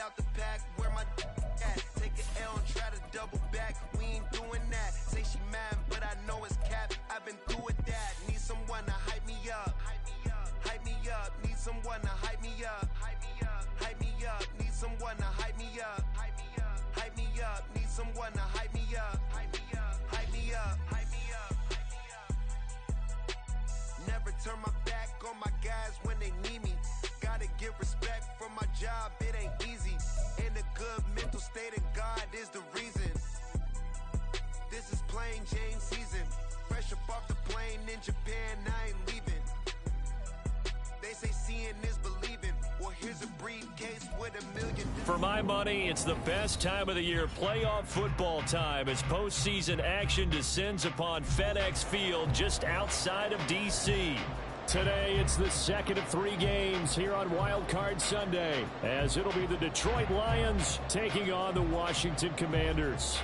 out the pack, where my at? Take an L and try to double back. We ain't doing that. Say she mad, but I know it's cap. I've been through with that. Need someone to hype me up. Hype me up. Need someone to hype me up. Hype me up. Need someone to hype me up. Hype me up. Need someone to hype me up. Hype me up. Hype me up. Hype me up. Never turn my back on my guys when they need me. Gotta give respect for my job, it ain't easy. In a good mental state of God is the reason. This is plain Jane season. Fresh up off the plane in Japan, I ain't leaving. They say seeing is believing. Well, here's a briefcase with $1 million. For my money, it's the best time of the year. Playoff football time as postseason action descends upon FedEx Field just outside of D.C. Today, it's the second of 3 games here on Wild Card Sunday, as it'll be the Detroit Lions taking on the Washington Commanders.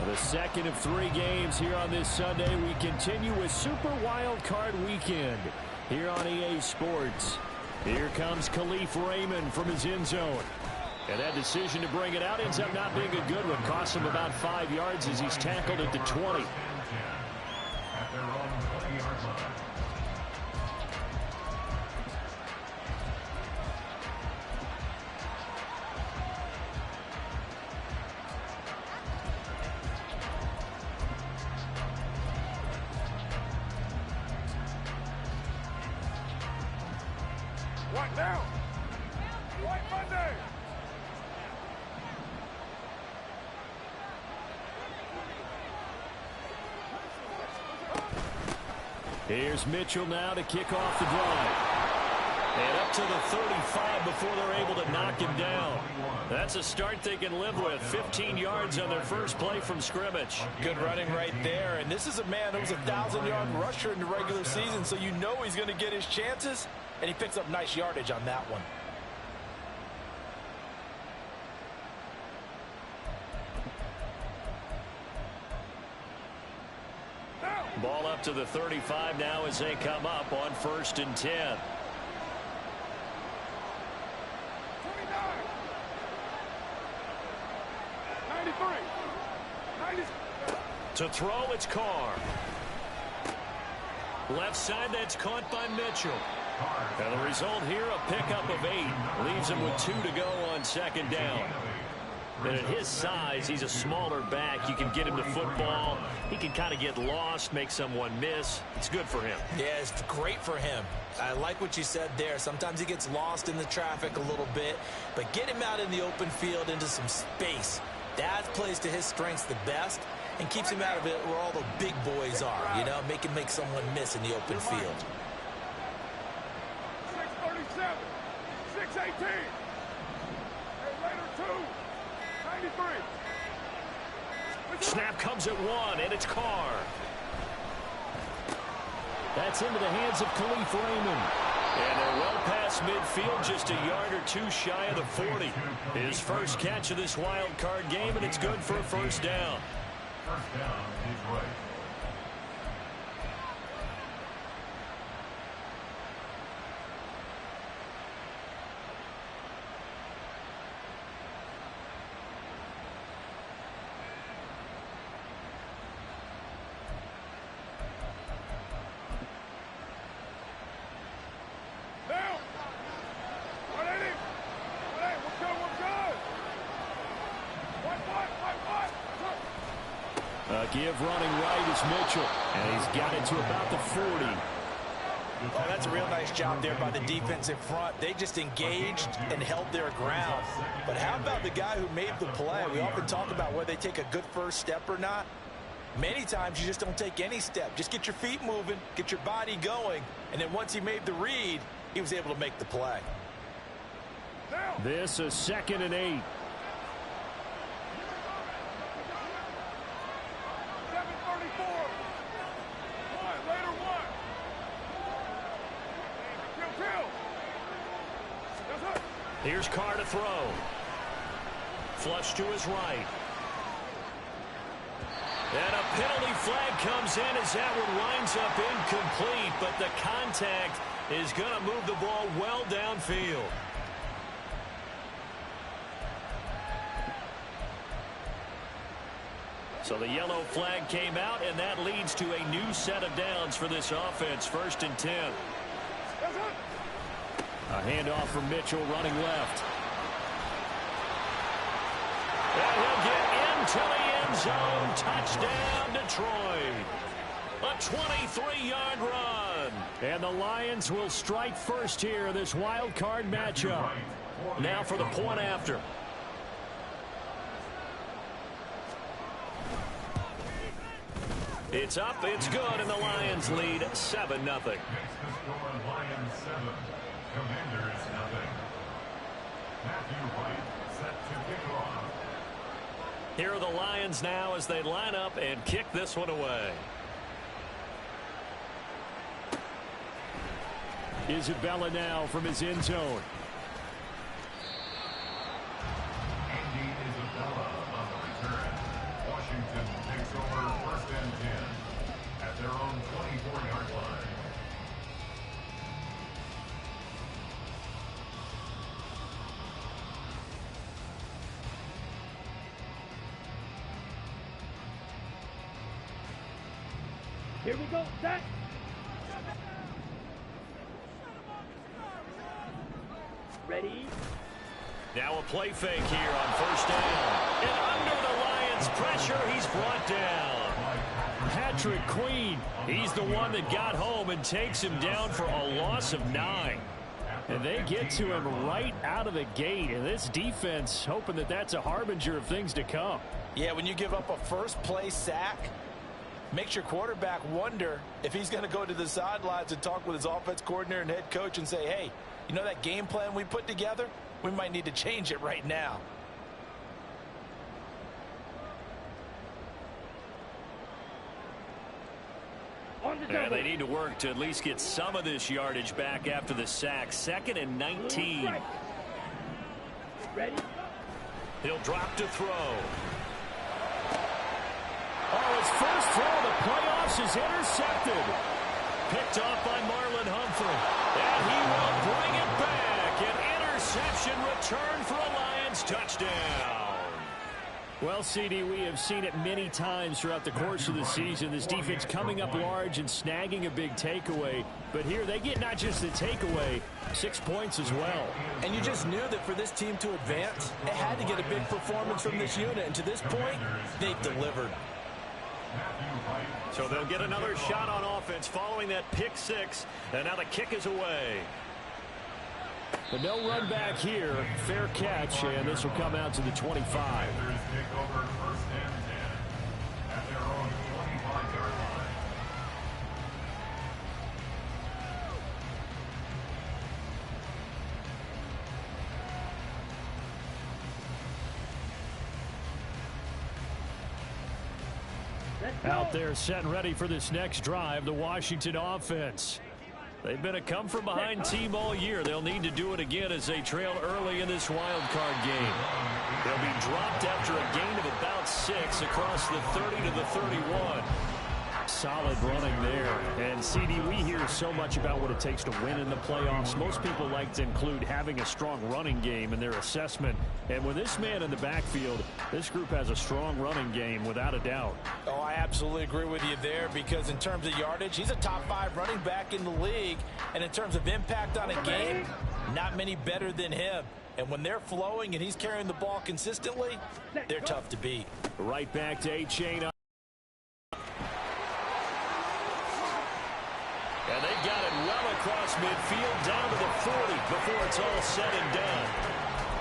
The second of 3 games here on this Sunday. We continue with Super Wild Card Weekend here on EA Sports. Here comes Khalif Raymond from his end zone. And that decision to bring it out ends up not being a good one. Costs him about 5 yards as he's tackled at the 20. At their own 20-yard line. Right now. Right Monday. Here's Mitchell now to kick off the drive. And up to the 35 before they're able to knock him down. That's a start they can live with. 15 yards on their first play from scrimmage. Good running right there. And this is a man who was a 1,000-yard rusher in the regular season, so you know he's going to get his chances. And he picks up nice yardage on that one. Ball up to the 35 now as they come up on 1st and 10. 29. 93. 90. To throw, it's Carr. Left side, that's caught by Mitchell. And the result here, a pickup of 8. Leaves him with 2 to go on 2nd down. And at his size, he's a smaller back. You can get him the football. He can kind of get lost, make someone miss. It's good for him. Yeah, it's great for him. I like what you said there. Sometimes he gets lost in the traffic a little bit. But get him out in the open field into some space. That plays to his strengths the best and keeps him out of it where all the big boys are. You know, make him make someone miss in the open field. 637. 618. And later 2. 93. Snap comes at 1, and it's Carr. That's into the hands of Khalif Raymond. And they're well past midfield, just a yard or 2 shy of the 40. His first catch of this wild card game, and it's good for a 1st down. 1st down, Detroit. Give running right is Mitchell, and he's got it to about the 40. Oh, that's a real nice job there by the defense in front. They just engaged and held their ground. But how about the guy who made the play? We often talk about whether they take a good first step or not. Many times you just don't take any step. Just get your feet moving, get your body going, and then once he made the read, he was able to make the play. This is 2nd and 8. 734. 1. Later 1. Here's Carr to throw. Flush to his right. And a penalty flag comes in as that one winds up incomplete, but the contact is going to move the ball well downfield. So the yellow flag came out, and that leads to a new set of downs for this offense. 1st and 10. A handoff from Mitchell running left. And he'll get into the end zone. Touchdown, Detroit. A 23-yard run. And the Lions will strike first here in this wild card matchup. Now for the point after. It's up, it's good, and the Lions lead 7-0. Makes the score Lions 7, Commanders 0. Matthew White set to kick off. Here are the Lions now as they line up and kick this one away. Isabella now from his end zone. Andy Isabella on the return. Washington takes over 1st and 10 at their own 24-yard line. Here we go, set. Ready? Now a play fake here on 1st down. And under the Lions' pressure, he's brought down. Patrick Queen, he's the one that got home and takes him down for a loss of 9. And they get to him right out of the gate. And this defense hoping that that's a harbinger of things to come. Yeah, when you give up a first-play sack, makes your quarterback wonder if he's going to go to the sidelines and talk with his offense coordinator and head coach and say, hey, you know that game plan we put together? We might need to change it right now. Yeah, they need to work to at least get some of this yardage back after the sack. 2nd and 19. Ready? He'll drop to throw. Oh, his first throw of the playoffs is intercepted. Picked off by Marlon Humphrey. And he will bring it back. An interception return for a Lions touchdown. Well, CD, we have seen it many times throughout the course of the season. This defense coming up large and snagging a big takeaway. But here they get not just the takeaway, 6 points as well. And you just knew that for this team to advance, it had to get a big performance from this unit. And to this point, they've delivered. So they'll get another shot on offense following that pick 6. And now the kick is away. But no run back here. Fair catch, and this will come out to the 25. Take over 1st and 10 at their own 25-yard line. Out there set and ready for this next drive, the Washington offense. They've been a come-from-behind team all year. They'll need to do it again as they trail early in this wild card game. They'll be dropped after a gain of about 6 across the 30 to the 31. Solid running there. And, CD, we hear so much about what it takes to win in the playoffs. Most people like to include having a strong running game in their assessment. And with this man in the backfield, this group has a strong running game without a doubt. Oh, I absolutely agree with you there, because in terms of yardage, he's a top 5 running back in the league. And in terms of impact on a game, not many better than him. And when they're flowing and he's carrying the ball consistently, they're tough to beat. Right back to A-Chain. And they got it well across midfield down to the 40 before it's all said and done.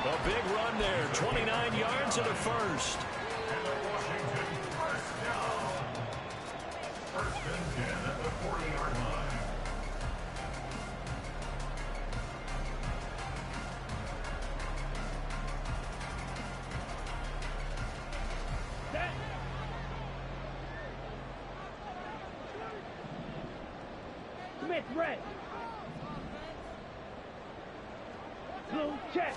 A big run there, 29 yards and a first. And the Washington first down. 1st and 10 at the 40-yard line. Smith, red. Blue, check.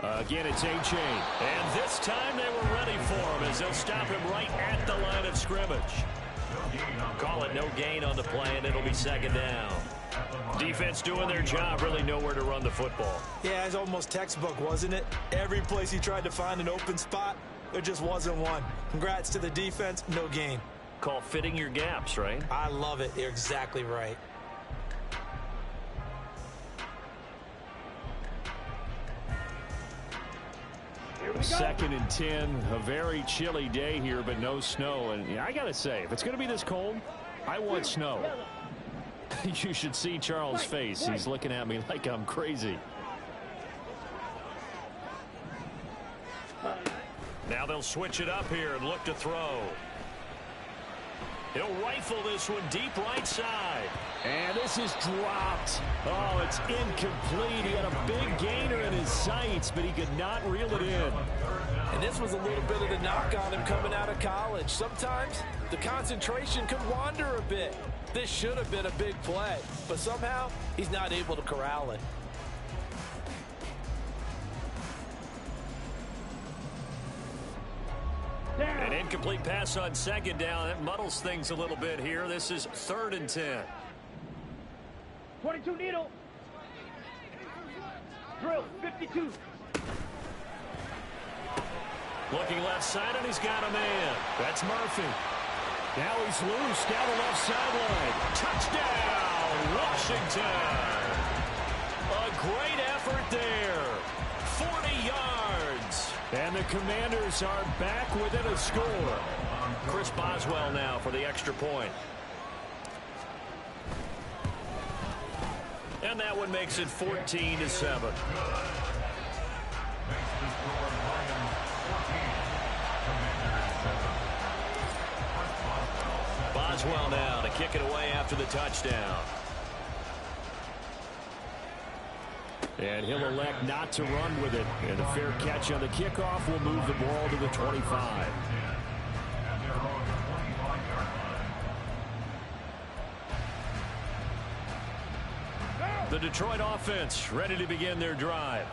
Again, it's A-Chain. And this time they were ready for him as they'll stop him right at the line of scrimmage. Call it no gain on the play, and it'll be second down. Defense doing their job, really nowhere to run the football. Yeah, it's almost textbook, wasn't it? Every place he tried to find an open spot, there just wasn't one. Congrats to the defense, no gain. Call fitting your gaps, right? I love it. You're exactly right. Second and 10, a very chilly day here, but no snow. And yeah, I got to say, if it's going to be this cold, I want snow. You should see Charles' face. He's looking at me like I'm crazy. Now they'll switch it up here and look to throw. He'll rifle this one deep right side. And this is dropped. Oh, it's incomplete. He had a big gainer in his sights, but he could not reel it in. And this was a little bit of the knock on him coming out of college. Sometimes the concentration could wander a bit. This should have been a big play, but somehow he's not able to corral it. An incomplete pass on second down. That muddles things a little bit here. This is 3rd and 10. 22 needle. Drill 52. Looking left side, and he's got a man. That's Murphy. Now he's loose down the left sideline. Touchdown, Washington. A great effort there. 40 yards. And the Commanders are back within a score. Chris Boswell now for the extra point. And that one makes it 14-7. Boswell now to kick it away after the touchdown. And he'll elect not to run with it. And a fair catch on the kickoff will move the ball to the 25. The Detroit offense ready to begin their drive.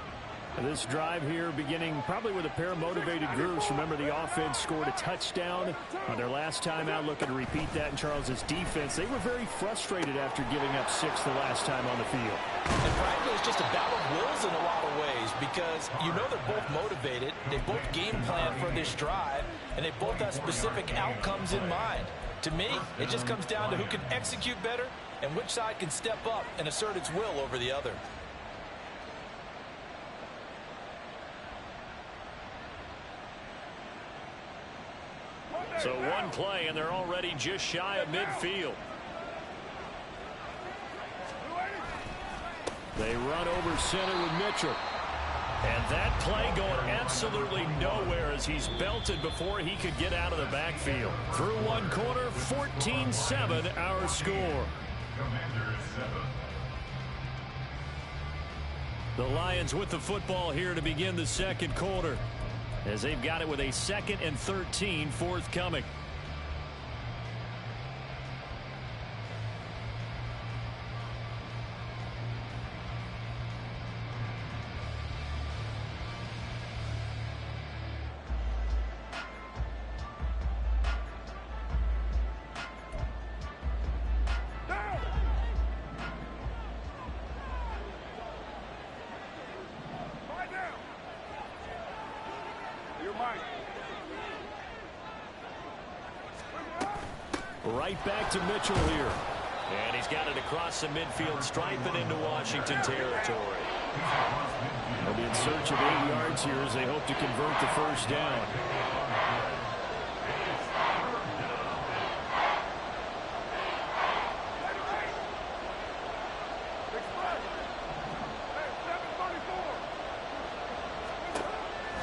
This drive here beginning probably with a pair of motivated groups. Remember, the offense scored a touchdown on their last time out, looking to repeat that in Charles's defense. They were very frustrated after giving up 6 the last time on the field. And frankly, it's just a battle of wills in a lot of ways because you know they're both motivated. They both game plan for this drive, and they both have specific outcomes in mind. To me, it just comes down to who can execute better and which side can step up and assert its will over the other. So one play, and they're already just shy of midfield. They run over center with Mitchell. And that play going absolutely nowhere as he's belted before he could get out of the backfield. Through one quarter, 14-7 our score. The Lions with the football here to begin the second quarter, as they've got it with a 2nd and 13 forthcoming. Right back to Mitchell here. And he's got it across the midfield stripe and into Washington territory. They'll be in search of 8 yards here as they hope to convert the first down.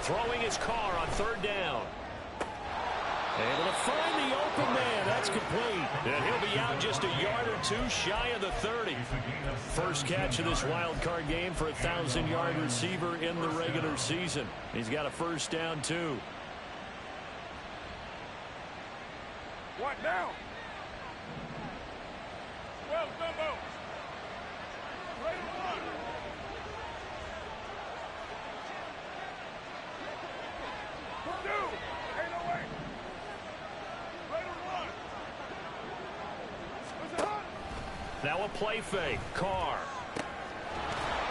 Throwing his car on 3rd down. Able to find the open man. That's complete. And he'll be out just a yard or 2 shy of the 30. First catch of this wild card game for a 1,000-yard receiver in the regular season. He's got a first down, too. What now? 12 Dumbo. Now a play fake. Carr.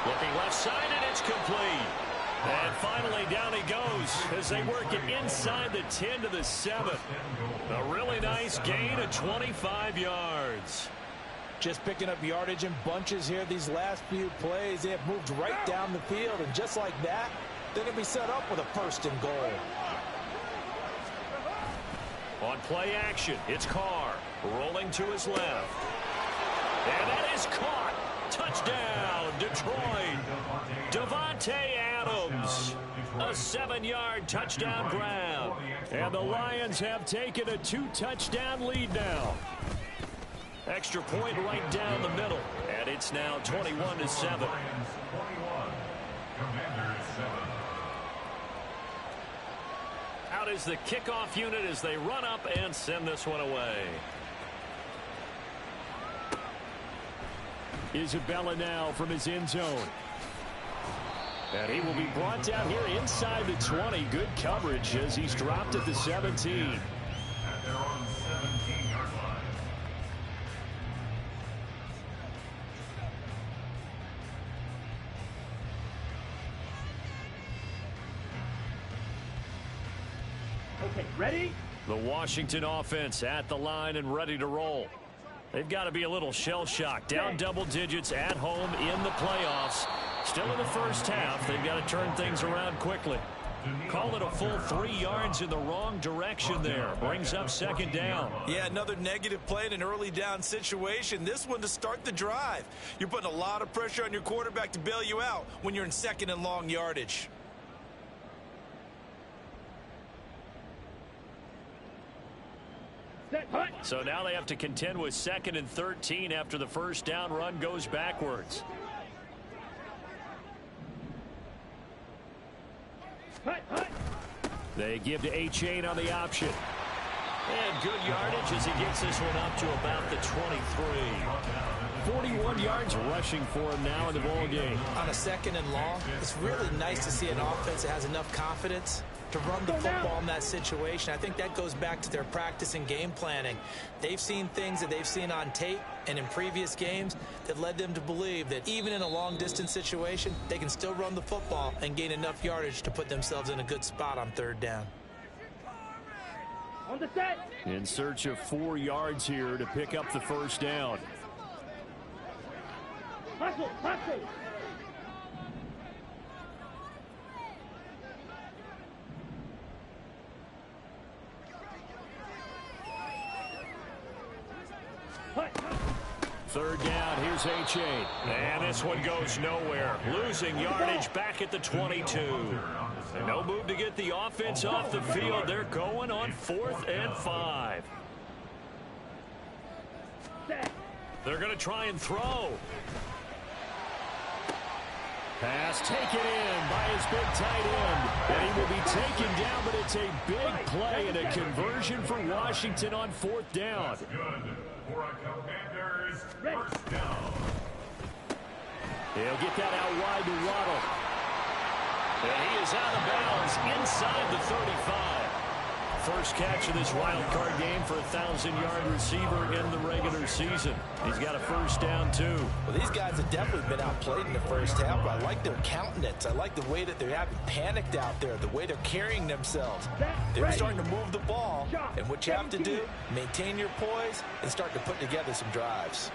Looking left side, and it's complete. And finally, down he goes as they work it inside the 10 to the 7. A really nice gain of 25 yards. Just picking up yardage in bunches here these last few plays. They have moved right down the field, and just like that, they're going to be set up with a 1st and goal. On play action, it's Carr rolling to his left. And that is caught. Touchdown, Detroit. Devontae Adams. A 7-yard touchdown grab. And the Lions have taken a 2-touchdown lead now. Extra point right down the middle. And it's now 21-7. Out is the kickoff unit as they run up and send this one away. Isabella now from his end zone. And he will be brought down here inside the 20. Good coverage as he's dropped at the 17. At their own 17-yard line. Okay, ready? The Washington offense at the line and ready to roll. They've got to be a little shell-shocked. Down double digits at home in the playoffs. Still in the first half. They've got to turn things around quickly. Call it a full 3 yards in the wrong direction there. Brings up 2nd down. Yeah, another negative play in an early down situation. This one to start the drive. You're putting a lot of pressure on your quarterback to bail you out when you're in 2nd and long yardage. So now they have to contend with 2nd and 13 after the first down run goes backwards. They give to A-Chain on the option. And good yardage as he gets this one up to about the 23. 41 yards rushing for him now in the ball game. On a 2nd and long, it's really nice to see an offense that has enough confidence to run the football in that situation. I think that goes back to their practice and game planning. They've seen things that they've seen on tape and in previous games that led them to believe that even in a long-distance situation, they can still run the football and gain enough yardage to put themselves in a good spot on 3rd down. On the set. In search of 4 yards here to pick up the first down. Hustle, hustle. Third down, here's A-Chain. And this one goes nowhere. Losing yardage back at the 22. And no move to get the offense off the field. They're going on 4th and 5. They're going to try and throw. Pass taken in by his big tight end. And he will be taken down, but it's a big play and a conversion for Washington on 4th down. Good for a Commanders first down. He'll get that out wide to Waddle. And he is out of bounds inside the 35. First catch of this wild card game for a 1,000-yard receiver in the regular season. He's got a first down, too. Well, these guys have definitely been outplayed in the first half, but I like their countenance. I like the way that they haven't panicked out there, the way they're carrying themselves. They're starting to move the ball, and what you have to do, maintain your poise and start to put together some drives.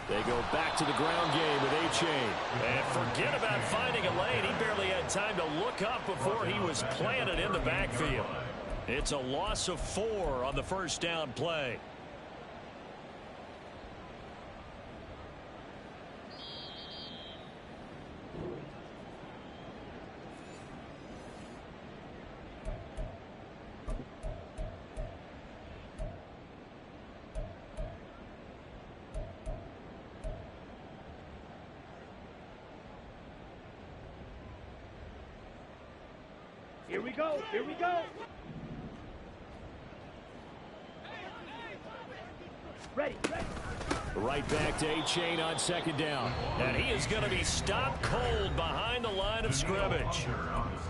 They go back to the ground game with A-Chain. And forget about finding a lane. He barely had time to look up before he was planted in the backfield. It's a loss of 4 on the first down play. Here we go. Here we go. Ready. Right back to A-Chain on 2nd down. And he is going to be stopped cold behind the line of scrimmage.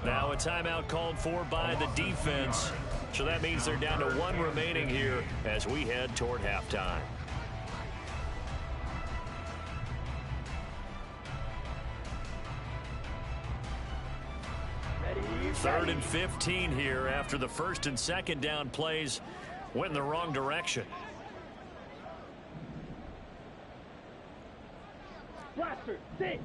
Now a timeout called for by the defense. So that means they're down to 1 remaining here as we head toward halftime. Third and 15 here after the first and second down plays went in the wrong direction. Blaster, sit.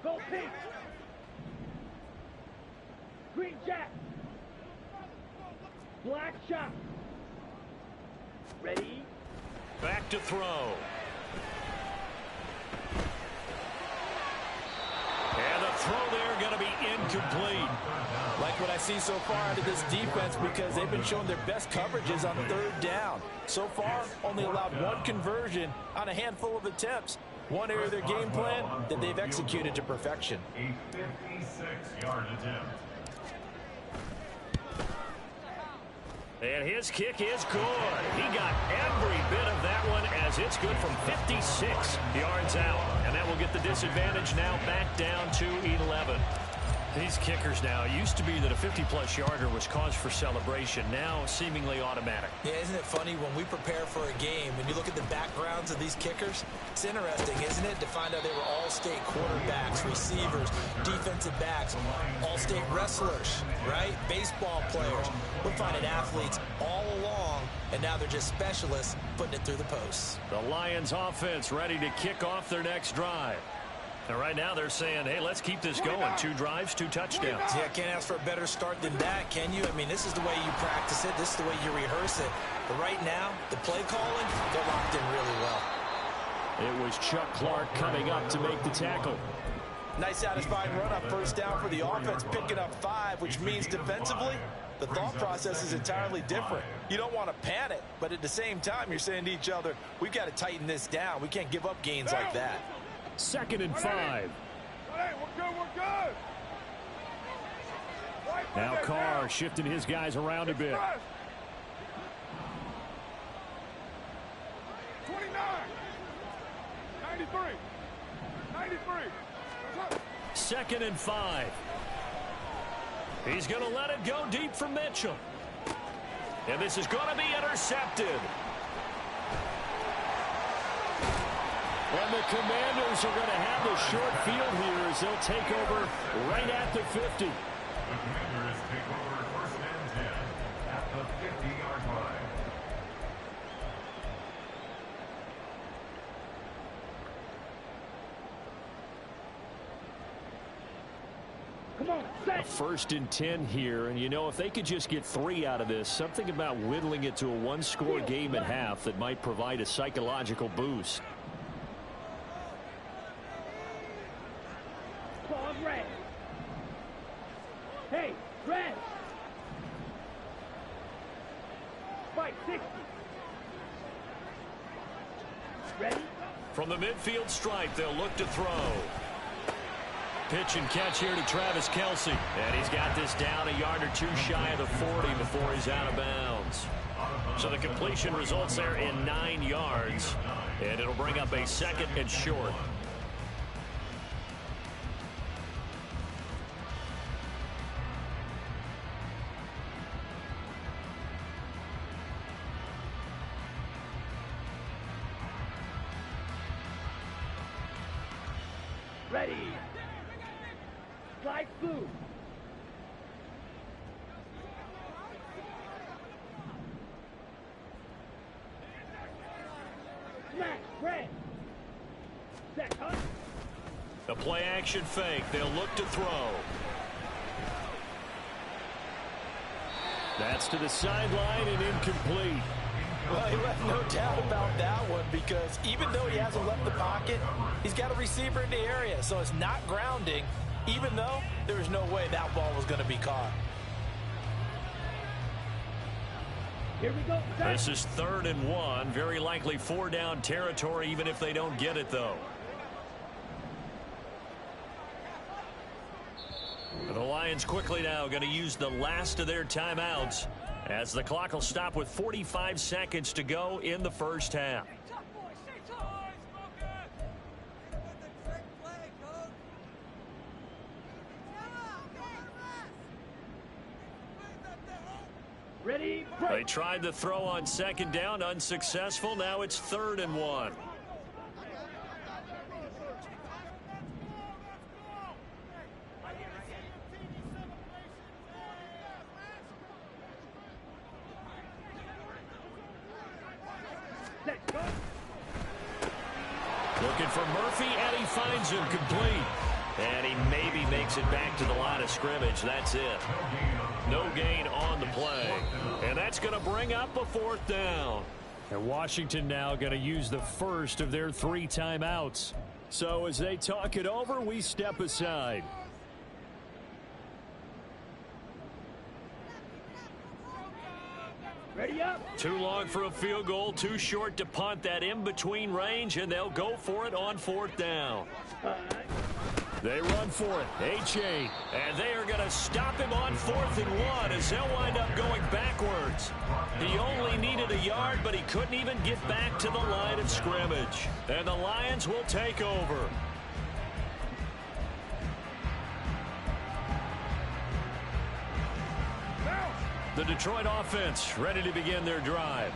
Go pink. Green jack. Black shot. Ready? Back to throw. And the throw there going to be incomplete. Like what I see so far out of this defense, because they've been showing their best coverages on third down. So far, only allowed 1 conversion on a handful of attempts. One area of their game plan that they've executed to perfection. A 56-yard attempt. And his kick is good. He got every bit of that one as it's good from 56 yards out. And that will get the disadvantage now back down to 11. These kickers now, it used to be that a 50-plus yarder was cause for celebration. Now seemingly automatic. Yeah, isn't it funny when we prepare for a game, when you look at the backgrounds of these kickers, it's interesting, isn't it, to find out they were all-state quarterbacks, receivers, defensive backs, all-state wrestlers, right? Baseball players. We're finding athletes all along, and now they're just specialists putting it through the posts. The Lions offense ready to kick off their next drive. And right now they're saying, hey, let's keep this going. 2 drives, 2 touchdowns. Yeah, can't ask for a better start than that, can you? I mean, this is the way you practice it. This is the way you rehearse it. But right now, the play calling, they're locked in really well. It was Chuck Clark coming up to make the tackle. Nice satisfying run on first down for the offense, picking up 5, which means defensively, the thought process is entirely different. You don't want to panic, but at the same time, you're saying to each other, we've got to tighten this down. We can't give up gains like that. 2nd and 5. Hey, we're good. Now Carr shifting his guys around a bit. 29. 93. 2nd and 5. He's going to let it go deep for Mitchell. And this is going to be intercepted. And the Commanders are going to have the short field here as they'll take over right at the 50. The Commanders take over first and 10 at the 50-yard line. Come on, set. 1st and 10 here, and you know, if they could just get 3 out of this, something about whittling it to a 1-score game at half that might provide a psychological boost. Pause red. Hey, red. Spike 60. Ready? From the midfield stripe, they'll look to throw. Pitch and catch here to Travis Kelce. And he's got this down a yard or 2 shy of the 40 before he's out of bounds. So the completion results there in 9 yards. And it'll bring up a 2nd and short. Ready. Slide blue. Smash red. Set up. The play action fake. They'll look to throw. That's to the sideline and incomplete. Well, he left no doubt about that one, because even though he hasn't left the pocket, he's got a receiver in the area, so it's not grounding, even though there was no way that ball was going to be caught. Here we go. Set. This is 3rd and 1. Very likely 4-down territory, even if they don't get it, though. The Lions quickly now going to use the last of their timeouts as the clock will stop with 45 seconds to go in the first half. Ready, They break. tried the throw on second down, unsuccessful. Now it's 3rd and 1. Set, go. Looking for Murphy, and he finds him complete. And he maybe makes it back to the line of scrimmage. That's it. No gain on the play. And that's going to bring up a 4th down. And Washington now going to use the first of their 3 timeouts. So as they talk it over, we step aside. Ready up. Too long for a field goal, too short to punt. That in-between range, and they'll go for it on 4th down. They run for it. A-Chain. And they are going to stop him on 4th and 1 as they'll wind up going backwards. He only needed a yard, but he couldn't even get back to the line of scrimmage. And the Lions will take over. The Detroit offense ready to begin their drive.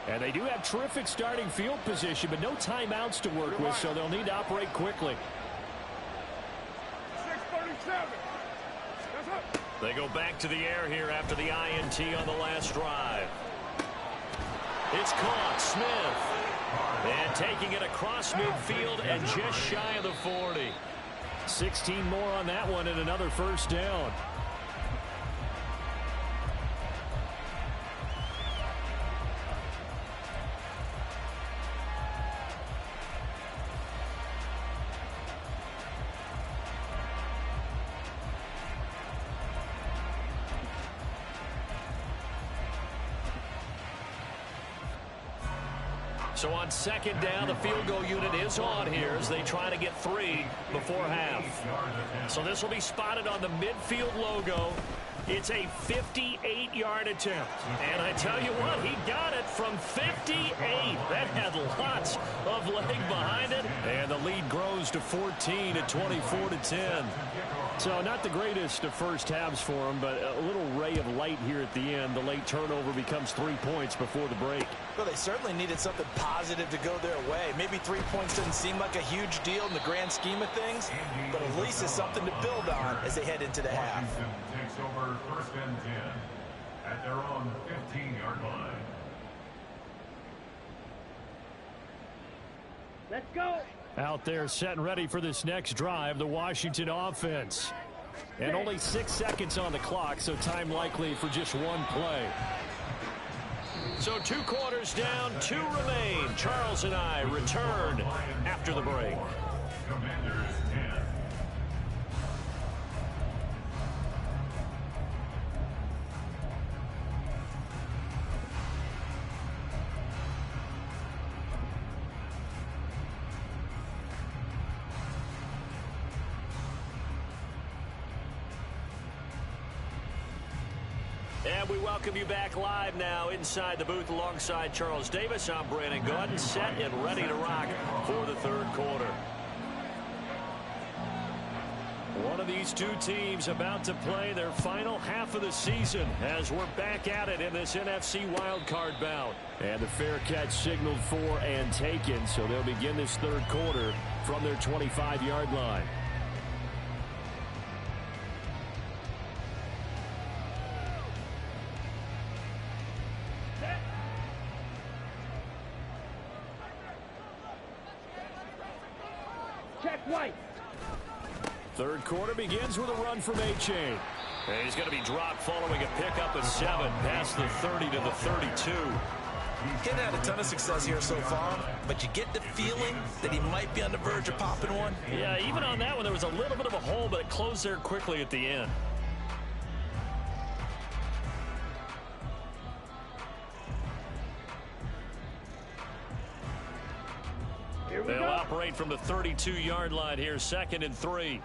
And they do have terrific starting field position, but no timeouts to work with, so they'll need to operate quickly. 6:37. That's up. They go back to the air here after the INT on the last drive. It's caught. Smith. And taking it across midfield and just shy of the 40. 16 more on that one and another 1st down. So on 2nd down, the field goal unit is on here as they try to get 3 before half. So this will be spotted on the midfield logo. It's a 58-yard attempt. And I tell you what, he got it from 58. That had lots of leg behind it. And the lead grows to 14 at 24-10. So not the greatest of first halves for him, but a little ray of light here at the end. The late turnover becomes 3 points before the break. Well, they certainly needed something positive to go their way. Maybe 3 points doesn't seem like a huge deal in the grand scheme of things, but at least it's something to build on as they head into the half. Washington takes over 1st and 10 at their own 15-yard line. Let's go. Out there set and ready for this next drive, the Washington offense. And only 6 seconds on the clock, so time likely for just one play. So 2 quarters down, 2 remain. Charles and I return after the break. Commanders 10. And we welcome you back live now inside the booth alongside Charles Davis. I'm Brandon Gordon, set and ready to rock for the 3rd quarter. One of these 2 teams about to play their final half of the season as we're back at it in this NFC wildcard bout. And the fair catch signaled for and taken, so they'll begin this 3rd quarter from their 25-yard line. Check white. 3rd quarter begins with a run from A-Chain. And he's going to be dropped following a pickup of 7 past the 30 to the 32. He hasn't had a ton of success here so far, but you get the feeling that he might be on the verge of popping one. Yeah, even on that one, there was a little bit of a hole, but it closed there quickly at the end. They'll operate from the 32-yard line here, 2nd and 3.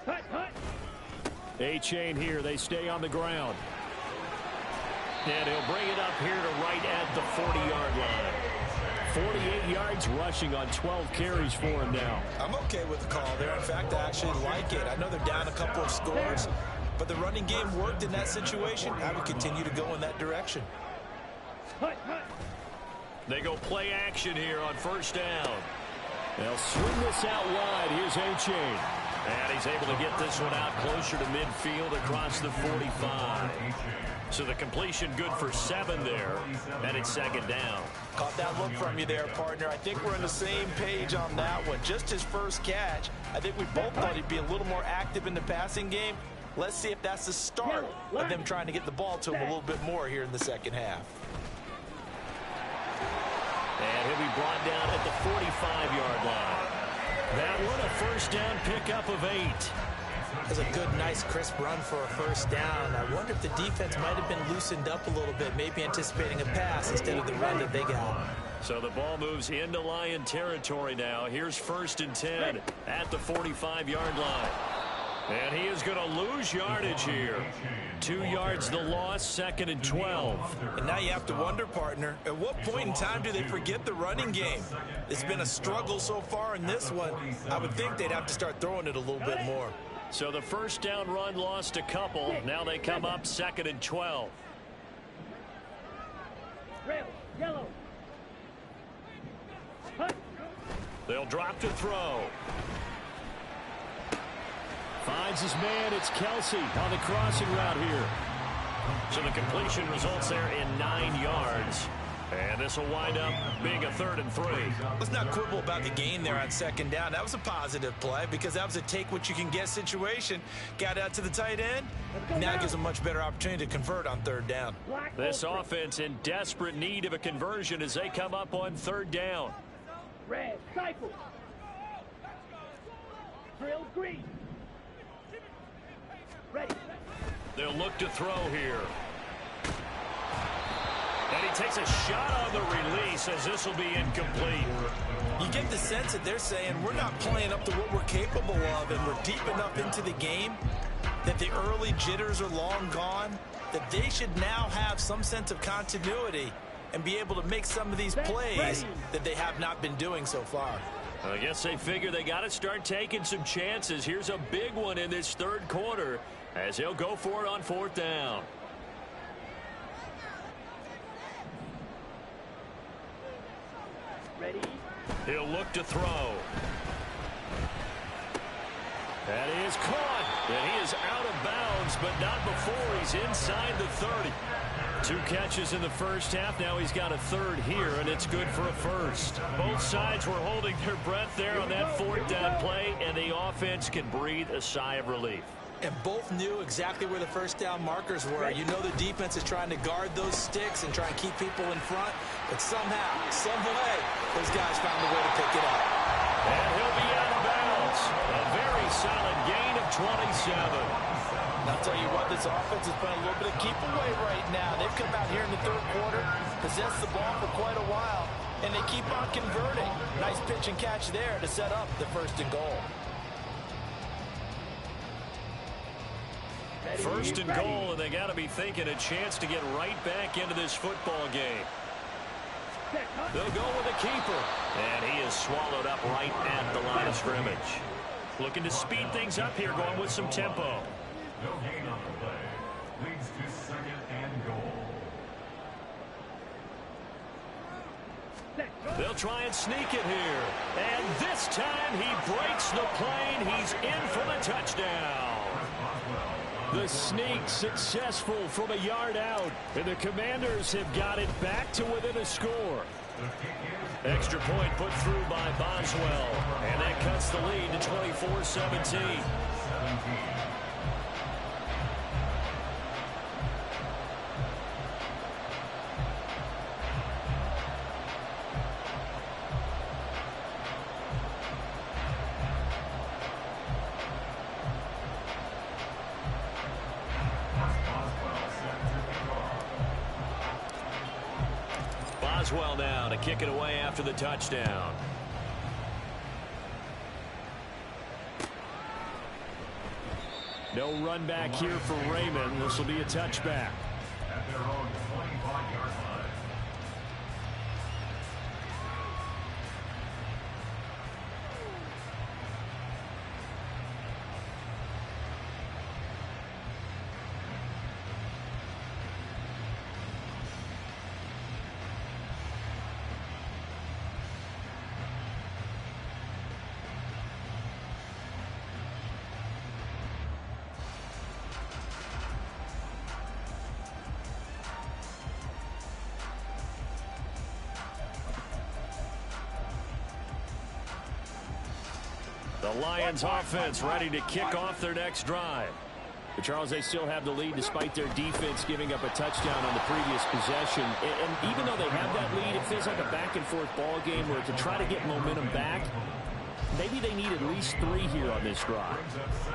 Hut, hut. A-Chain here. They stay on the ground. And he'll bring it up here to right at the 40-yard line. 48 yards rushing on 12 carries for him now. I'm okay with the call there. In fact, I actually like it. I know they're down a couple of scores, but the running game worked in that situation. I would continue to go in that direction. Hut, hut. They go play action here on first down. They'll swing this out wide. Here's A-Chain. And he's able to get this one out closer to midfield across the 45. So the completion good for 7 there. And it's second down. Caught that look from you there, partner. I think we're on the same page on that one. Just his first catch. I think we both thought he'd be a little more active in the passing game. Let's see if that's the start of them trying to get the ball to him a little bit more here in the second half. And he'll be brought down at the 45-yard line. That one, a first down pickup of 8. That's a good, nice, crisp run for a first down. I wonder if the defense might have been loosened up a little bit, maybe anticipating a pass instead of the run that they got. So the ball moves into Lion territory now. Here's 1st and 10 at the 45-yard line. And he is going to lose yardage here. 2 yards the loss, 2nd and 12. And now you have to wonder, partner, at what point in time do they forget the running game? It's been a struggle so far in this one. I would think they'd have to start throwing it a little bit more. So the first down run lost a couple. Now they come up 2nd and 12. Red, yellow. Hut. They'll drop to throw. Finds his man. It's Kelsey on the crossing route here. So the completion results there in 9 yards. And this will wind up being a 3rd and 3. Let's not quibble about the gain there on 2nd down. That was a positive play because that was a take-what-you-can-get situation. Got out to the tight end. Now gives a much better opportunity to convert on 3rd down. This offense in desperate need of a conversion as they come up on 3rd down. Red, cycle. Drill green. Ready. They'll look to throw here. And he takes a shot on the release as this will be incomplete. You get the sense that they're saying we're not playing up to what we're capable of, and we're deep enough into the game that the early jitters are long gone, that they should now have some sense of continuity and be able to make some of these plays that they have not been doing so far. I guess they figure they got to start taking some chances. Here's a big one in this 3rd quarter as he'll go for it on 4th down. Ready. He'll look to throw. That is caught. And he is out of bounds, but not before he's inside the 30. 2 catches in the first half. Now he's got a 3rd here, and it's good for a 1st. Both sides were holding their breath there on that 4th down play, and the offense can breathe a sigh of relief. And both knew exactly where the first down markers were. You know the defense is trying to guard those sticks and try and keep people in front. But somehow, some way, those guys found a way to pick it up. And he'll be out of bounds. A very solid gain of 27. I'll tell you what, this offense is playing a little bit of keep away right now. They've come out here in the 3rd quarter, possessed the ball for quite a while, and they keep on converting. Nice pitch and catch there to set up the 1st and goal. 1st and goal, and they got to be thinking a chance to get right back into this football game. They'll go with a keeper, and he is swallowed up right at the line of scrimmage. Looking to speed things up here, going with some tempo. No gain on the play. Leads to 2nd and goal. They'll try and sneak it here. And this time he breaks the plane. He's in for the touchdown. The sneak successful from a yard out. And the Commanders have got it back to within a score. Extra point put through by Boswell. And that cuts the lead to 24-17. Boswell now to kick it away after the touchdown. No run back here for Raymond. This will be a touchback. At their own 25-yard line. The Lions offense ready to kick off their next drive. But Charles, they still have the lead despite their defense giving up a touchdown on the previous possession. And even though they have that lead, it feels like a back-and-forth ball game where to try to get momentum back, maybe they need at least 3 here on this drive.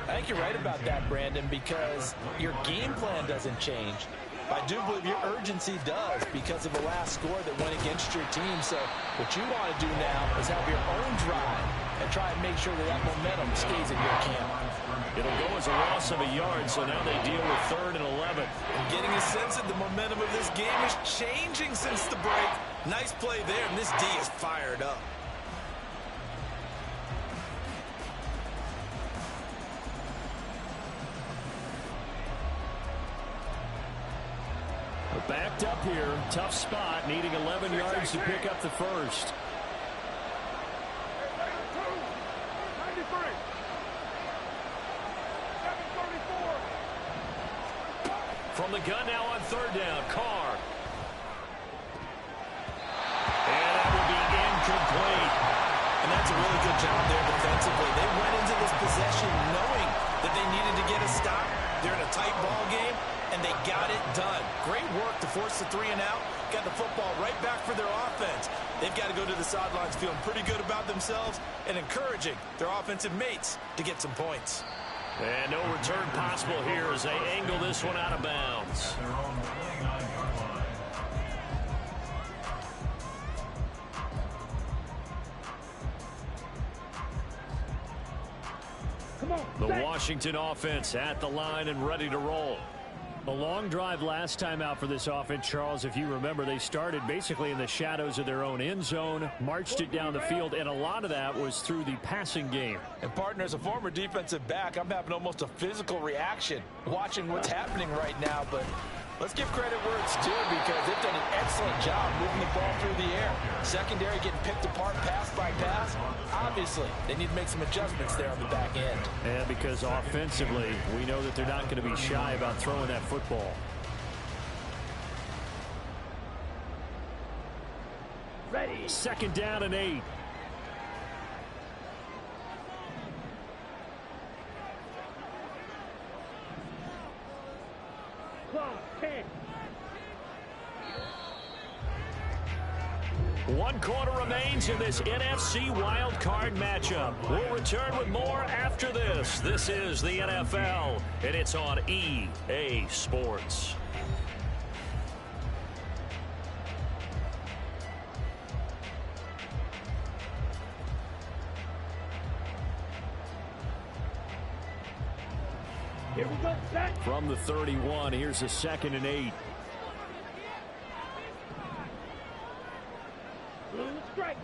I think you're right about that, Brandon, because your game plan doesn't change. I do believe your urgency does because of the last score that went against your team. So what you want to do now is have your own drive and try and make sure that that momentum stays in your camp. It'll go as a loss of a yard, so now they deal with 3rd and 11. I'm getting a sense that the momentum of this game is changing since the break. Nice play there, and this D is fired up. Backed up here, tough spot, needing 11 yards to pick up the first. From the gun now on 3rd down, Carr. And that will be incomplete. And that's a really good job there defensively. They went into this possession knowing that they needed to get a stop. They're in a tight ball game, and they got it done. Great work to force the 3 and out. Got the football right back for their offense. They've got to go to the sidelines feeling pretty good about themselves and encouraging their offensive mates to get some points. And no return possible here as they angle this one out of bounds. Their own 29-yard line. Come on. The set. Washington offense at the line and ready to roll. A long drive last time out for this offense, Charles. If you remember, they started basically in the shadows of their own end zone, marched it down the field, and a lot of that was through the passing game. And partner, as a former defensive back, I'm having almost a physical reaction watching what's happening right now. But let's give credit where it's due because they've done an excellent job moving the ball through the air. Secondary getting picked apart pass by pass. Obviously, they need to make some adjustments there on the back end. And because offensively, we know that they're not going to be shy about throwing that football. Ready. 2nd down and 8. Close. 10. 1 quarter remains in this NFC Wildcard matchup. We'll return with more after this. This is the NFL, and it's on EA Sports. Here we go. Set. From the 31, here's a 2nd and 8. Blue strike.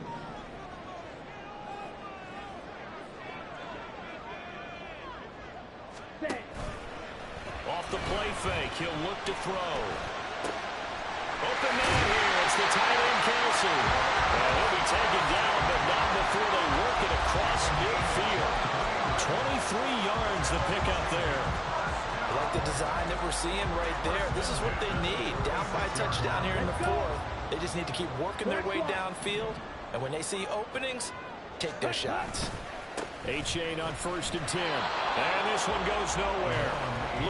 Set. Off the play fake, he'll look to throw. Open man here, it's the tight end Kelsey. And he'll be taken down, but not before they work it across midfield. 23 yards the pickup there. I like the design that we're seeing right there. This is what they need. Down by a touchdown here in the 4th. They just need to keep working their way downfield. And when they see openings, take their shots. A-Chain on 1st and 10. And this one goes nowhere.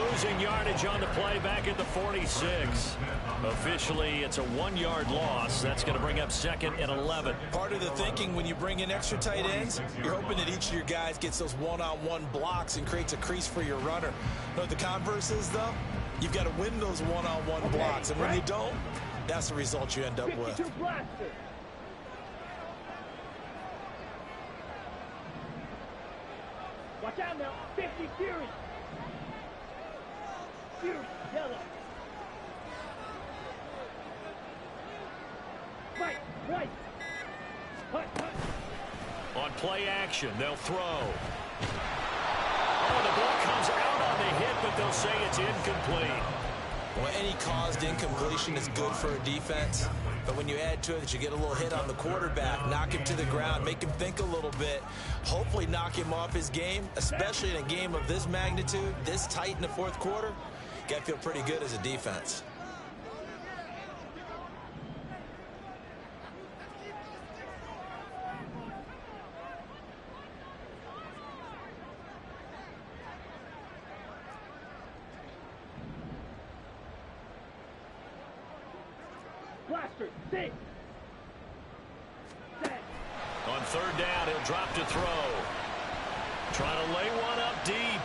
Losing yardage on the play back at the 46. Officially, it's a 1-yard loss. That's going to bring up 2nd and 11. Part of the thinking when you bring in extra tight ends, you're hoping that each of your guys gets those one-on-one blocks and creates a crease for your runner. You know what the converse is, though? You've got to win those one-on-one blocks. And when you don't, that's the result you end up with. 52 blaster. Watch out now. 50 Fury. Fury. Yellow. Right. Right. Hut. Hut. On play action, they'll throw. Oh, the ball comes out on the hit, but they'll say it's incomplete. Well, any caused incompletion is good for a defense. But when you add to it that you get a little hit on the quarterback, knock him to the ground, make him think a little bit, hopefully knock him off his game, especially in a game of this magnitude, this tight in the 4th quarter, got to feel pretty good as a defense. Faster. 6. 7. On third down, he'll drop to throw. Trying to lay one up deep.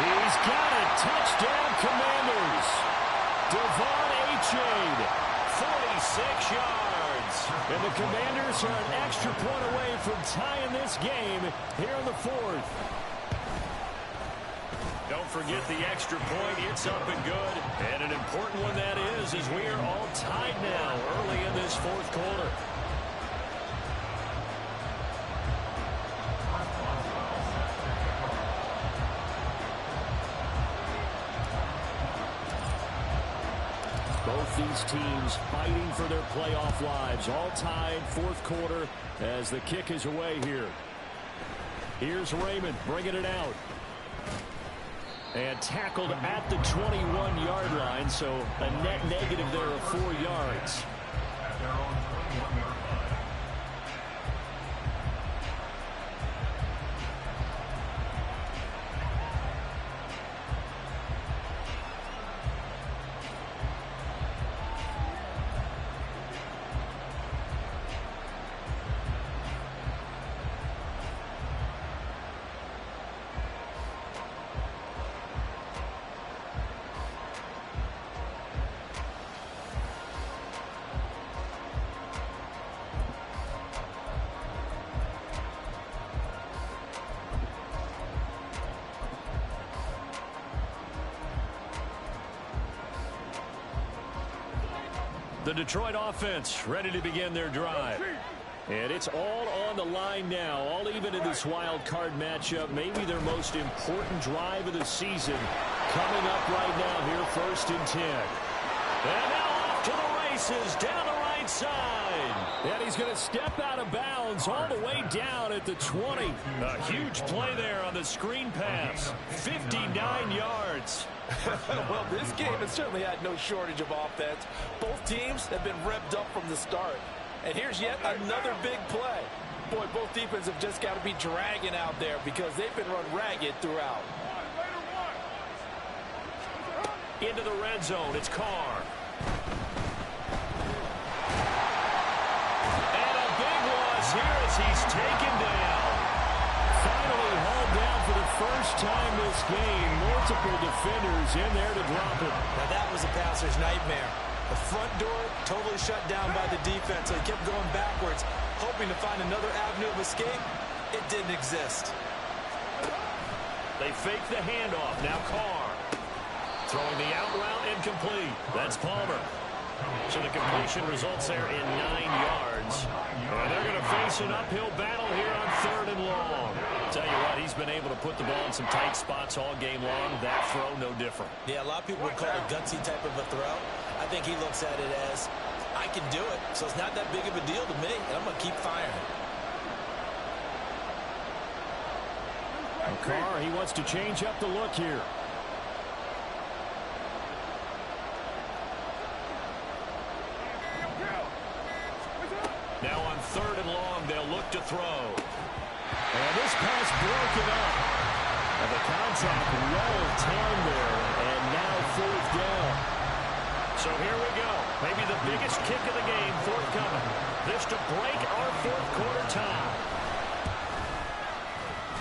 He's got it. Touchdown, Commanders. Devon Achane, 46 yards. And the Commanders are an extra point away from tying this game here in the fourth. Don't forget the extra point. It's up and good. And an important one that is, as we are all tied now early in this fourth quarter. Both these teams fighting for their playoff lives. All tied, fourth quarter, as the kick is away here. Here's Raymond bringing it out. And tackled at the 21-yard line, so a net negative there of 4 yards. At their own 21-yard line. The Detroit offense ready to begin their drive. And it's all on the line now, all even in this wild card matchup. Maybe their most important drive of the season coming up right now here, 1st and 10. And now off to the races, down the right side. And he's going to step out of bounds all the way down at the 20. A huge play there on the screen pass. 59 yards. Well, this game has certainly had no shortage of offense. Both teams have been revved up from the start. And here's yet another big play. Boy, both defenses have just got to be dragging out there because they've been run ragged throughout. Into the red zone, it's Carr. And a big loss here as he's taken down. Finally hauled down for the first time this game. Multiple defenders in there to drop it. Now that was a passer's nightmare. The front door totally shut down by the defense. So he kept going backwards, hoping to find another avenue of escape. It didn't exist. They fake the handoff. Now Carr. Throwing the out route incomplete. That's Palmer. So the completion results there in 9 yards. And they're going to face an uphill battle here on 3rd and long. Tell you what, he's been able to put the ball in some tight spots all game long. That throw, no different. Yeah, a lot of people would call it a gutsy type of a throw. I think he looks at it as, I can do it, so it's not that big of a deal to me, and I'm going to keep firing. Carr, he wants to change up the look here. Now on 3rd and long, they'll look to throw. And this pass broken up. And the contact well timed there, and now 4th down. So here we go. Maybe the biggest kick of the game forthcoming. This to break our 4th quarter tie.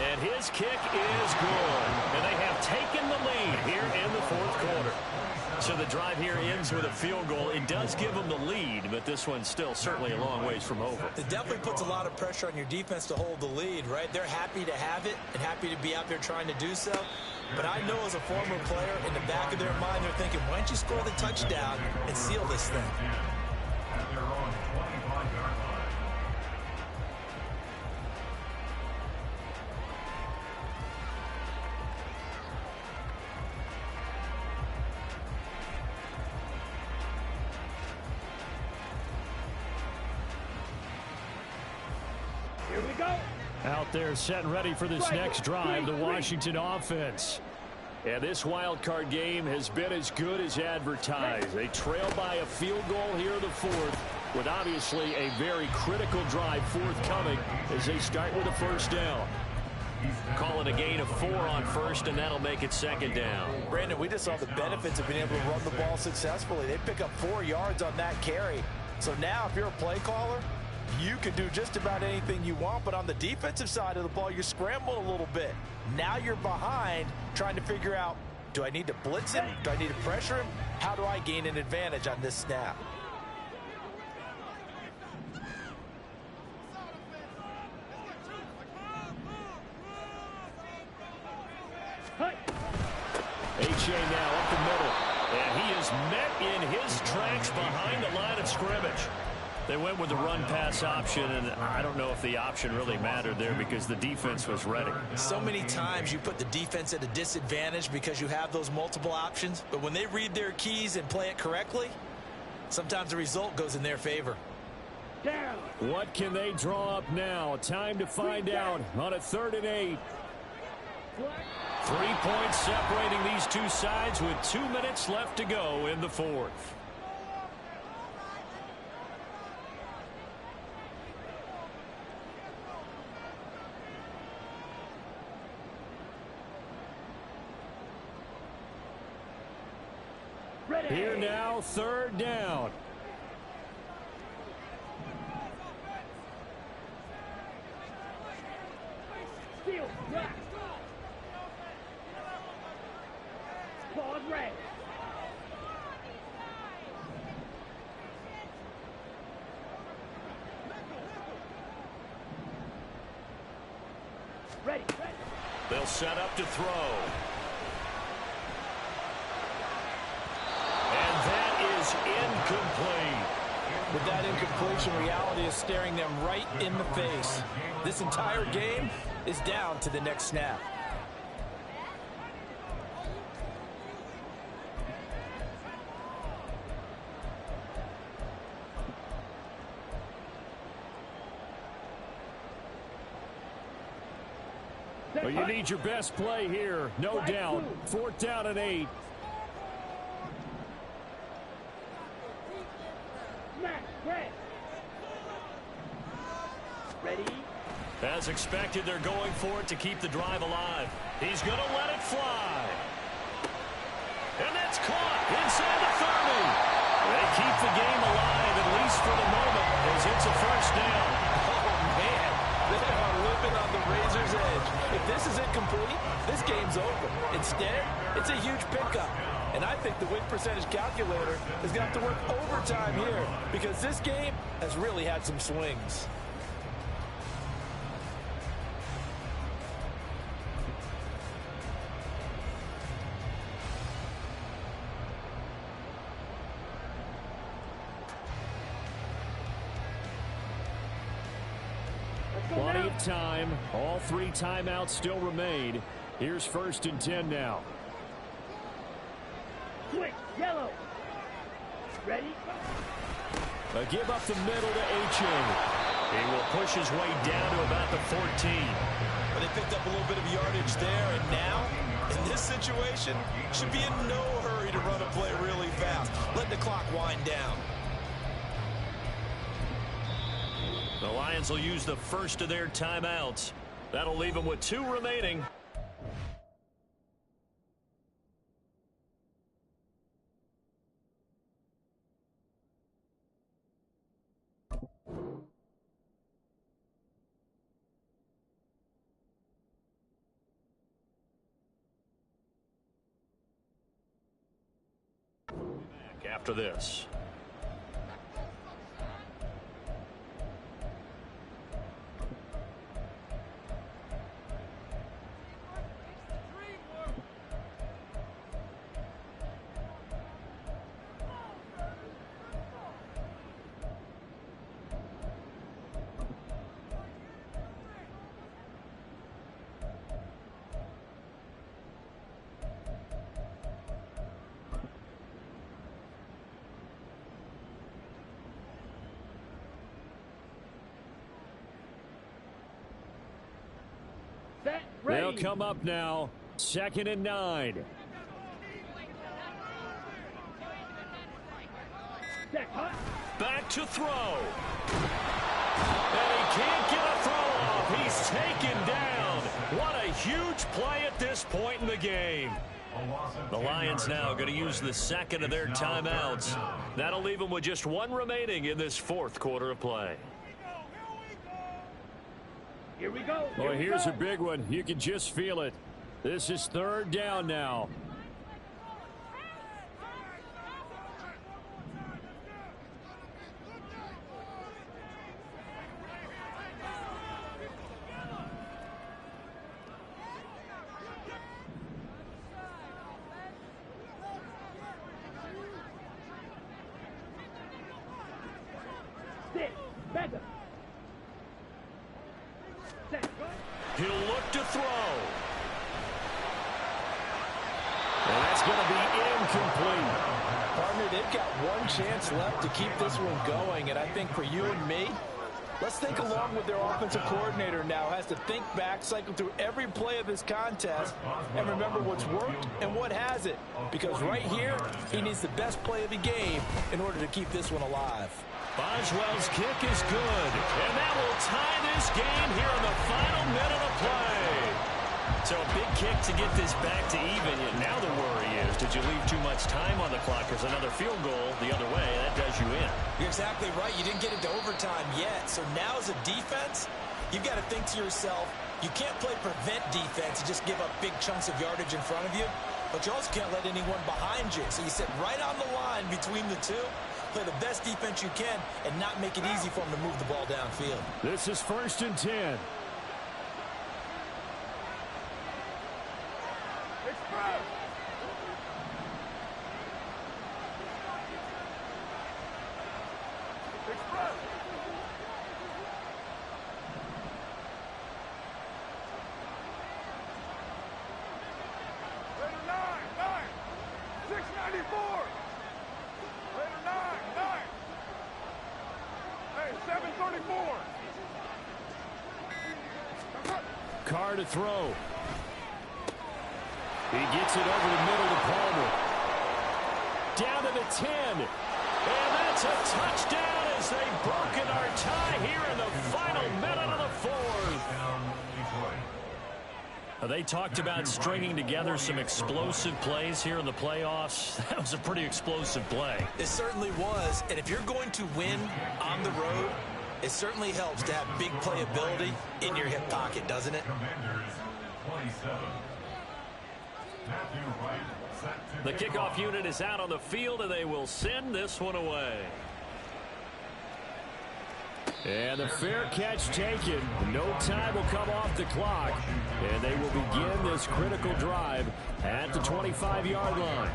And his kick is good. And they have taken the lead here in the 4th quarter. So the drive here ends with a field goal. It does give them the lead, but this one's still certainly a long ways from over. It definitely puts a lot of pressure on your defense to hold the lead, right? They're happy to have it and happy to be out there trying to do so. But I know as a former player, in the back of their mind, they're thinking, why don't you score the touchdown and seal this thing? At their own 25-yard line. Here we go. Out there set and ready for this next drive, the Washington offense. And this wild card game has been as good as advertised. They trail by a field goal here in the 4th, with obviously a very critical drive forthcoming as they start with a 1st down. Call it a gain of 4 on first, and that'll make it second down. Brandon, we just saw the benefits of being able to run the ball successfully. They pick up 4 yards on that carry. So now if you're a play caller, you can do just about anything you want, but on the defensive side of the ball, you're scrambling a little bit. Now you're behind trying to figure out, do I need to blitz him? Do I need to pressure him? How do I gain an advantage on this snap? H.A. now up the middle, and he is met in his tracks behind the line of scrimmage. They went with the run-pass option, and I don't know if the option really mattered there because the defense was ready. So many times you put the defense at a disadvantage because you have those multiple options, but when they read their keys and play it correctly, sometimes the result goes in their favor. Down. What can they draw up now? Time to find out on a 3rd and 8. 3 points separating these two sides with 2 minutes left to go in the 4th. Ready. Here now, 3rd down. Steal. Right. Pause. Red. Ready. They'll set up to throw. And that is incomplete. With that incompletion, reality is staring them right in the face. This entire game is down to the next snap. Well, you need your best play here, no doubt. 4th down and 8. Ready. As expected, they're going for it to keep the drive alive. He's going to let it fly. And that's caught inside the 30. They keep the game alive, at least for the moment, as it's a 1st down. Oh, man. They are living on the razor's edge. If this is incomplete, this game's over. Instead, it's a huge pickup. And I think the win percentage calculator is going to have to work overtime here because this game has really had some swings. Plenty of time. All 3 timeouts still remain. Here's 1st and 10 now. Switch. Yellow. Ready. A give up the middle to H.A. He will push his way down to about the 14. But they picked up a little bit of yardage there, and now, in this situation, should be in no hurry to run a play really fast. Let the clock wind down. The Lions will use the first of their timeouts. That'll leave them with 2 remaining. Back after this. They'll come up now. 2nd and 9. Back to throw. And he can't get a throw off. He's taken down. What a huge play at this point in the game. The Lions now going to use the second of their timeouts. That'll leave them with just one remaining in this fourth quarter of play. Here we go. Well, here's a big one. You can just feel it. This is third down now. He'll look to throw. And that's going to be incomplete. Partner, they've got one chance left to keep this one going, and I think for you and me, let's think along with their offensive coordinator now. Has to think back, cycle through every play of this contest, and remember what's worked and what hasn't. Because right here, he needs the best play of the game in order to keep this one alive. Boswell's kick is good, and that will tie this game here in the final minute of play. So a big kick to get this back to even. Now the worry is, did you leave too much time on the clock? There's another field goal the other way. That does you in. You're exactly right. You didn't get into overtime yet. So now as a defense, you've got to think to yourself, you can't play prevent defense and just give up big chunks of yardage in front of you, but you also can't let anyone behind you. So you sit right on the line between the two, play the best defense you can, and not make it easy for them to move the ball downfield. This is 1st and 10. Express. Express. Raider 9. 694. Raider 9. Hey, 734. Carr to throw. He gets it over the middle to Palmer. Down to the 10. And that's a touchdown as they've broken our tie here in the final minute of the fourth. They talked about stringing together some explosive plays here in the playoffs. That was a pretty explosive play. It certainly was. And if you're going to win on the road, it certainly helps to have big playability in your hip pocket, doesn't it? Commanders 27. The kickoff unit is out on the field, and they will send this one away. And the fair catch taken. No time will come off the clock. And they will begin this critical drive at the 25-yard line.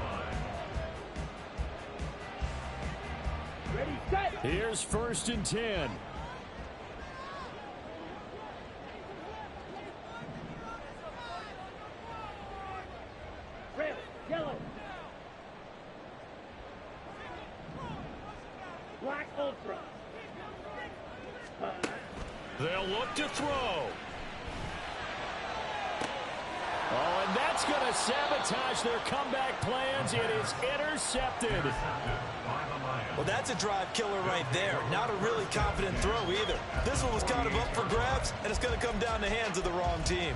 Ready, set. Here's 1st and 10. Red, yellow. Black ultra. They'll look to throw. Oh, and that's going to sabotage their comeback plans. It is intercepted. Well, that's a drive killer right there. Not a really confident throw either. This one was kind of up for grabs, and it's going to come down the hands of the wrong team.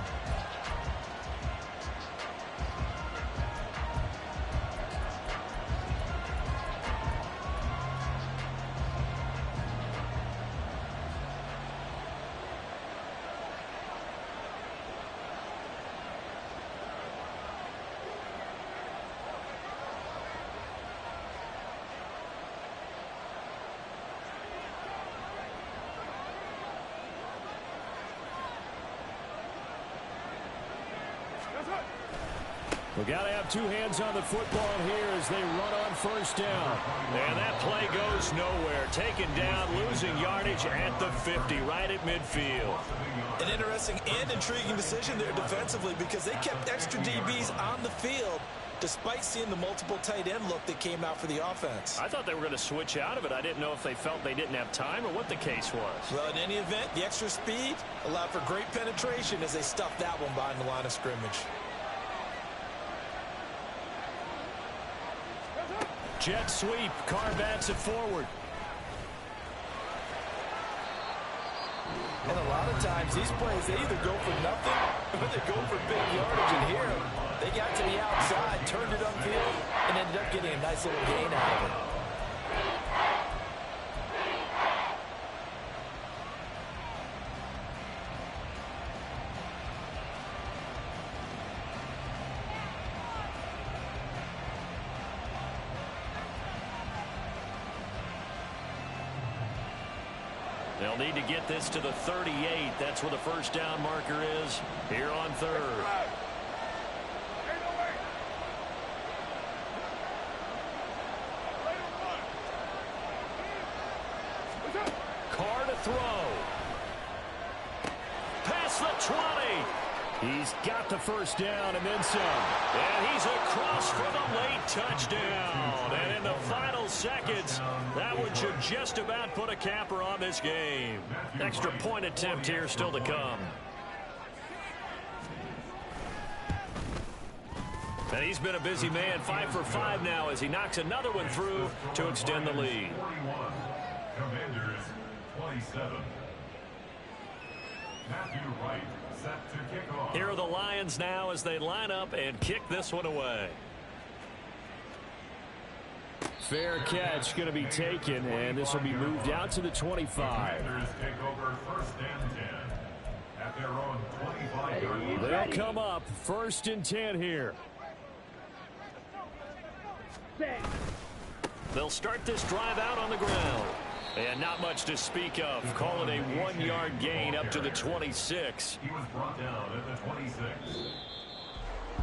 We got to have two hands on the football here as they run on 1st down. And that play goes nowhere. Taken down, losing yardage at the 50, right at midfield. An interesting and intriguing decision there defensively because they kept extra DBs on the field despite seeing the multiple tight end look that came out for the offense. I thought they were going to switch out of it. I didn't know if they felt they didn't have time or what the case was. Well, in any event, the extra speed allowed for great penetration as they stuffed that one behind the line of scrimmage. Jet sweep. Carr backs it forward. And a lot of times these plays, they either go for nothing or they go for big yardage. And here, they got to the outside, turned it upfield, and ended up getting a nice little gain out of it. They'll need to get this to the 38. That's where the first down marker is here on third. Carr to throw. Past the 20. He's got the first down and then some. And he's across for the late touchdown. And in the final seconds, that one should just about put a capper on this game. Extra point attempt here still to come. And he's been a busy man, 5 for 5 now as he knocks another one through to extend the lead. 41. Commanders 27. Matthew Wright set to kick off. Here are the Lions now as they line up and kick this one away. Fair catch going to be taken, and this will be moved out to the 25. Commanders take over first and 10 at their own 25-yard line. They'll come up first and 10 here. They'll start this drive out on the ground. And not much to speak of. Call it a 1-yard gain up to the 26. He was brought down at the 26.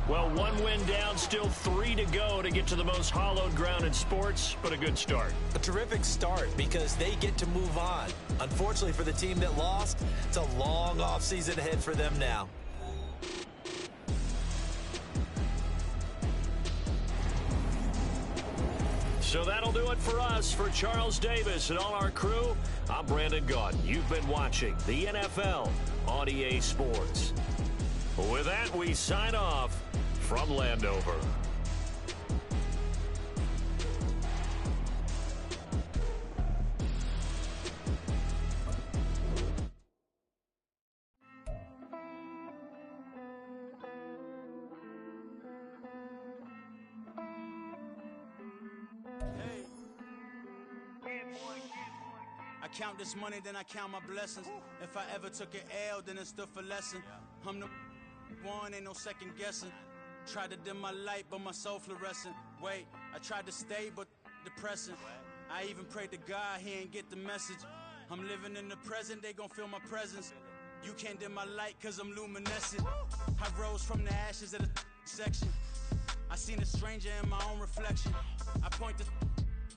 Well, one win down, still 3 to go to get to the most hallowed ground in sports, but a good start. A terrific start because they get to move on. Unfortunately for the team that lost, it's a long offseason ahead for them now. So that'll do it for us. For Charles Davis and all our crew, I'm Brandon Gaudin. You've been watching the NFL on EA Sports. With that, we sign off from Landover. I count this money, then I count my blessings. If I ever took an L, then it stood for lesson. I'm the one, ain't no second guessing. Tried to dim my light, but my soul fluorescent. Wait, I tried to stay, but depressing. I even prayed to God, he ain't get the message. I'm living in the present, they gon' feel my presence. You can't dim my light, cause I'm luminescent. I rose from the ashes of the section. I seen a stranger in my own reflection. I point the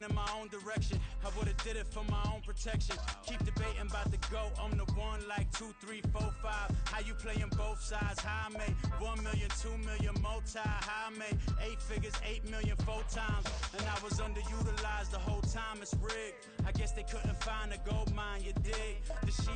in my own direction. I would've did it for my own protection. Keep debating about the GOAT. I'm the one like 2, 3, 4, 5. How you playing both sides? How I made 1 million, 2 million multi. How I made 8 figures, 8 million 4 times. And I was underutilized the whole time. It's rigged. I guess they couldn't find a gold mine. You dig? The sheep